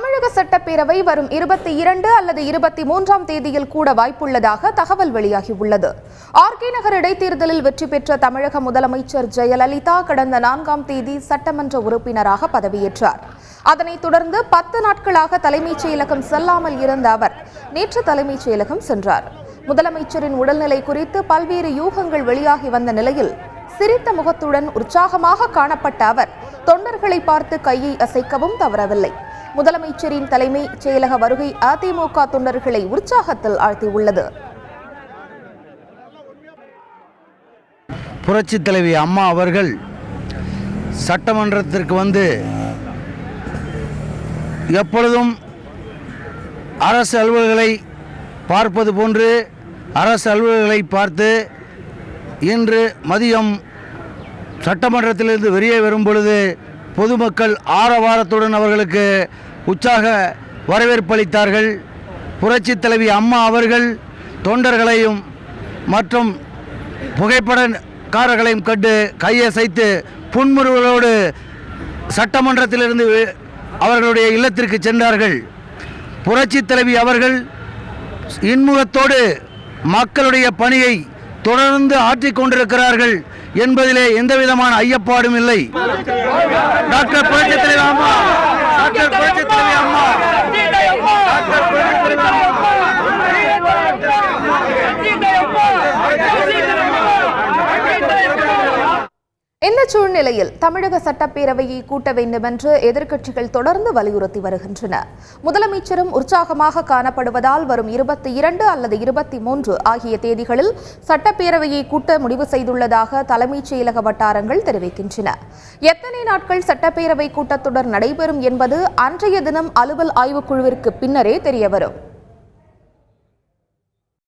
தமிழக சட்டப்பேரவை வரும் 22 அல்லது 23ஆம் தேதியில் கூட வாய்ப்புள்ளதாக தகவல் வெளியாகியுள்ளது. ஆர்கே நகர் இடைத்தேர்தலில் வெற்றி பெற்ற தமிழக முதலமைச்சர் ஜெயலலிதா கடந்த 4ஆம் தேதி சட்டமன்ற உறுப்பினராக பதவியேற்றார். அதனைத் தொடர்ந்து 10 நாட்களாக தலைமைச் செயலகம் செல்லாமல் இருந்த அவர் நேற்று தலைமைச் செயலகம் சென்றார். முதலமைச்சரின் உடல்நிலை குறித்து பல்வேறு யூகங்கள் வெளியாகி வந்த நிலையில் சிரித்த முகத்துடன் உற்சாகமாக காணப்பட்ட அவர் தொண்டர்களை பார்த்து கையை அசைக்கவும் தவறவில்லை. முதலமைச்சரின் தலைமை செயலக வருகை அதிமுக தொண்டர்களை உற்சாகத்தில் ஆழ்த்தியுள்ளது. புரட்சித் தலைவி அம்மா அவர்கள் சட்டமன்றத்திற்கு வந்து எப்பொழுதும் அரசு அலுவலர்களை பார்ப்பது போன்று அரசு அலுவலர்களை பார்த்து இன்று மதியம் சட்டமன்றத்திலிருந்து வெளியே வரும் பொழுது பொதுமக்கள் ஆரவாரத்துடன் அவர்களுக்கு உற்சாக வரவேற்பளித்தார்கள். புரட்சித் தலைவி அம்மா அவர்கள் தொண்டர்களையும் மற்றும் புகைப்படக்காரர்களையும் கண்டு கையசைத்து புன்முறுவலோடு சட்டமன்றத்திலிருந்து அவர்களுடைய இல்லத்திற்கு சென்றார்கள். புரட்சித் தலைவி அவர்கள் இன்முகத்தோடு மக்களுடைய பணியை தொடர்ந்து ஆற்றிக் கொண்டிருக்கிறார்கள் என்பதிலே எந்தவிதமான ஐயப்பாடும் இல்லை. டாக்டர் புரட்சித் தலைவி அம்மா, டாக்டர் புரட்சித் தலைவி அம்மா, டாக்டர் புரட்சித் தலைவி அம்மா. இந்த சூழ்நிலையில் தமிழக சட்டப்பேரவையை கூட்ட வேண்டும் என்று எதிர்க்கட்சிகள் தொடர்ந்து வலியுறுத்தி வருகின்றன. முதலமைச்சரும் உற்சாகமாக காணப்படுவதால் வரும் 22 அல்லது 23 ஆகிய தேதிகளில் சட்டப்பேரவையை கூட்ட முடிவு செய்துள்ளதாக தலைமைச் செயலக வட்டாரங்கள் தெரிவிக்கின்றன. எத்தனை நாட்கள் சட்டப்பேரவை கூட்டத்தொடர் நடைபெறும் என்பது அன்றைய தினம் அலுவல் ஆய்வுக்குழுவிற்கு பின்னரே தெரியவரும்.